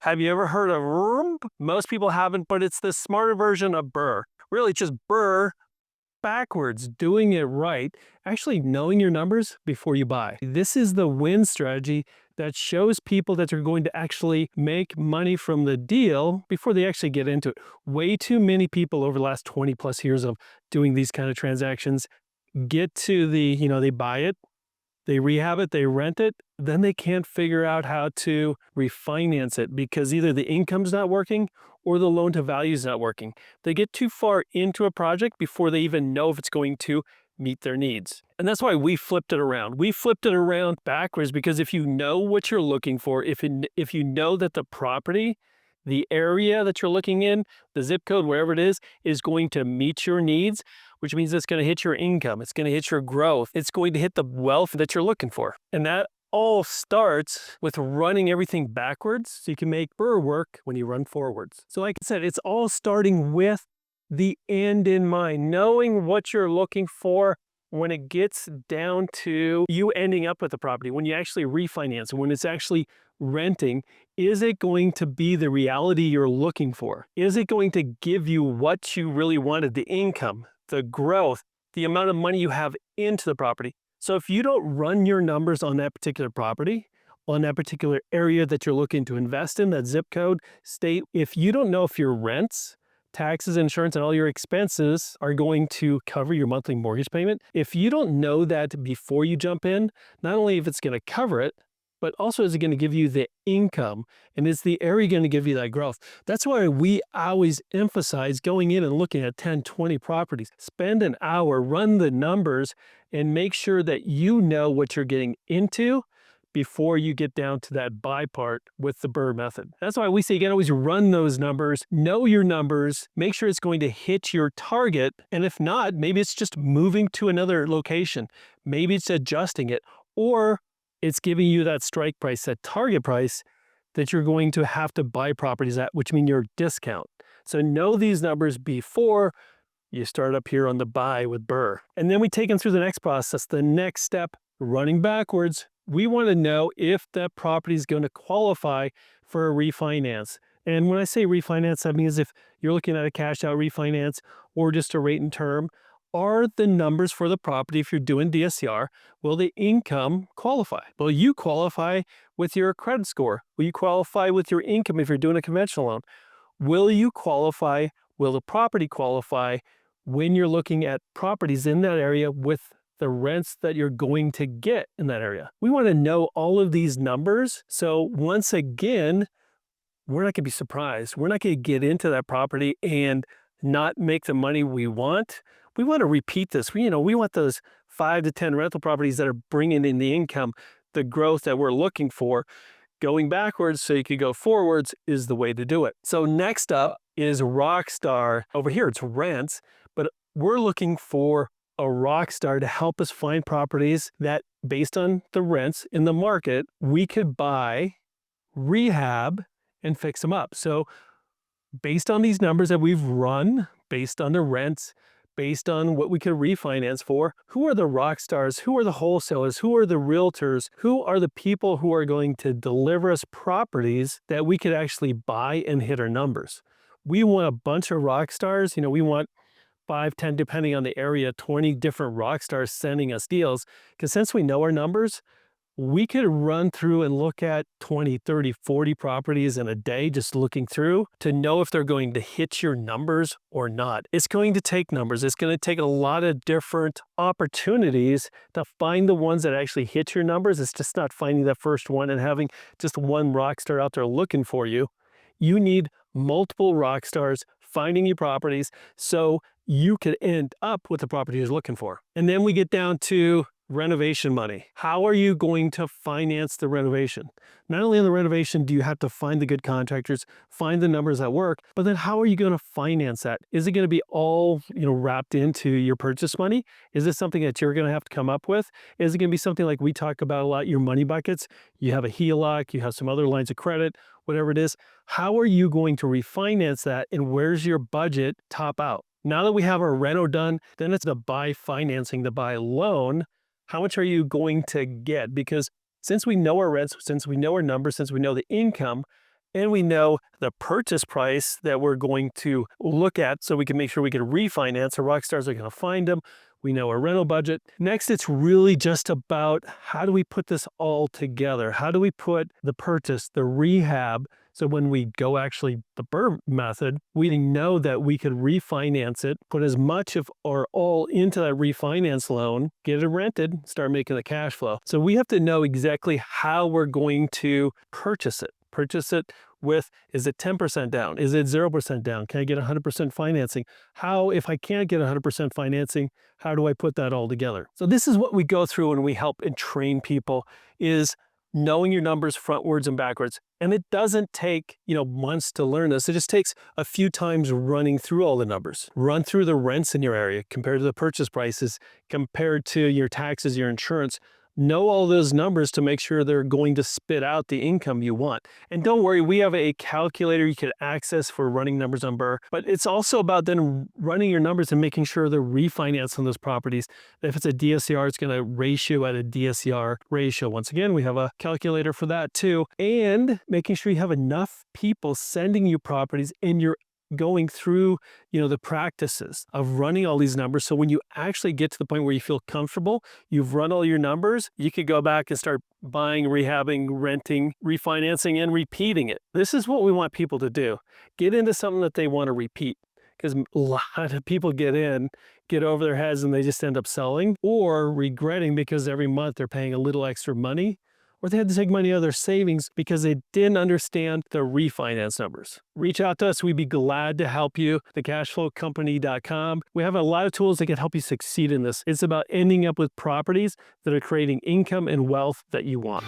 Have you ever heard of RRRRB? Most people haven't, but it's the smarter version of BRRRR. Really, just BRRRR backwards, doing it right, actually knowing your numbers before you buy. This is the win strategy that shows people that they're going to actually make money from the deal before they actually get into it. Way too many people over the last 20 plus years of doing these kind of transactions get to the, they buy it, they rehab it, they rent it, then they can't figure out how to refinance it because either the income's not working or the loan to value is not working. They get too far into a project before they even know if it's going to meet their needs. And that's why we flipped it around. We flipped it around backwards because if you know what you're looking for, if you know that the property, the area that you're looking in, the zip code, wherever it is going to meet your needs, which means it's going to hit your income, it's going to hit your growth, it's going to hit the wealth that you're looking for. And that all starts with running everything backwards so you can make BRRRR work when you run forwards. So like I said, it's all starting with the end in mind, knowing what you're looking for when it gets down to you ending up with the property, when you actually refinance, when it's actually renting. Is it going to be the reality you're looking for? Is it going to give you what you really wanted, the income, the growth, the amount of money you have into the property? So if you don't run your numbers on that particular property, on that particular area that you're looking to invest in, that zip code, state, if you don't know if your rents, taxes, insurance, and all your expenses are going to cover your monthly mortgage payment, if you don't know that before you jump in, not only if it's going to cover it, but also is it going to give you the income, and is the area going to give you that growth? That's why we always emphasize going in and looking at 10, 20 properties. Spend an hour, run the numbers, and make sure that you know what you're getting into before you get down to that buy part with the BRRRR method. That's why we say you can always run those numbers, know your numbers, make sure it's going to hit your target, and if not, maybe it's just moving to another location. Maybe it's adjusting it, or it's giving you that strike price, that target price that you're going to have to buy properties at, which means your discount. So know these numbers before you start up here on the buy with BRRRR. And then we take them through the next process, the next step, running backwards. We want to know if that property is going to qualify for a refinance. And when I say refinance, that means if you're looking at a cash out refinance or just a rate and term, are the numbers for the property, if you're doing DSCR, will the income qualify? Will you qualify with your credit score? Will you qualify with your income if you're doing a conventional loan? Will you qualify, will the property qualify when you're looking at properties in that area with the rents that you're going to get in that area? We want to know all of these numbers. So once again, we're not going to be surprised. We're not going to get into that property and not make the money we want. We want to repeat this. We want those 5 to 10 rental properties that are bringing in the income, the growth that we're looking for. Going backwards so you could go forwards is the way to do it. So next up is Rockstar. Over here, it's rents, but we're looking for a Rockstar to help us find properties that, based on the rents in the market, we could buy, rehab, and fix them up. So based on these numbers that we've run, based on the rents, based on what we could refinance for, who are the rock stars, who are the wholesalers, who are the realtors, who are the people who are going to deliver us properties that we could actually buy and hit our numbers. We want a bunch of rock stars. We want 5, 10, depending on the area, 20 different rock stars sending us deals. Because since we know our numbers, we could run through and look at 20, 30, 40 properties in a day, just looking through to know if they're going to hit your numbers or not. It's going to take numbers. It's going to take a lot of different opportunities to find the ones that actually hit your numbers. It's just not finding that first one and having just one rock star out there looking for you. You need multiple rock stars finding you properties so you could end up with the property you're looking for. And then we get down to renovation money. How are you going to finance the renovation? Not only in the renovation do you have to find the good contractors, find the numbers that work, but then how are you going to finance that? Is it going to be all, wrapped into your purchase money? Is this something that you're going to have to come up with? Is it going to be something like we talk about a lot, your money buckets? You have a HELOC, you have some other lines of credit, whatever it is. How are you going to refinance that, and where's your budget top out? Now that we have our reno done, then it's the buy financing, the buy loan. How much are you going to get? Because since we know our rents, since we know our numbers, since we know the income, and we know the purchase price that we're going to look at so we can make sure we can refinance. Our rock stars are going to find them. We know our rental budget. Next, it's really just about how do we put this all together? How do we put the purchase, the rehab, so when we go actually the BRRRR method, we know that we could refinance it, put as much of or all into that refinance loan, get it rented, start making the cash flow. So we have to know exactly how we're going to purchase it. Purchase it with, is it 10% down? Is it 0% down? Can I get 100% financing? How, if I can't get 100% financing, how do I put that all together? So this is what we go through when we help and train people, is knowing your numbers frontwards and backwards. And it doesn't take, months to learn this. It just takes a few times running through all the numbers. Run through the rents in your area compared to the purchase prices, compared to your taxes, your insurance. Know all those numbers to make sure they're going to spit out the income you want. And don't worry, we have a calculator you can access for running numbers on BRRRR, but it's also about then running your numbers and making sure they're refinanced on those properties. If it's a DSCR, it's going to ratio at a DSCR ratio. Once again, we have a calculator for that too. And making sure you have enough people sending you properties and you're going through, the practices of running all these numbers. So when you actually get to the point where you feel comfortable, you've run all your numbers, you could go back and start buying, rehabbing, renting, refinancing, and repeating it. This is what we want people to do. Get into something that they want to repeat. Because a lot of people get over their heads, and they just end up selling or regretting because every month they're paying a little extra money, or they had to take money out of their savings because they didn't understand the refinance numbers. Reach out to us. We'd be glad to help you. thecashflowcompany.com. We have a lot of tools that can help you succeed in this. It's about ending up with properties that are creating income and wealth that you want.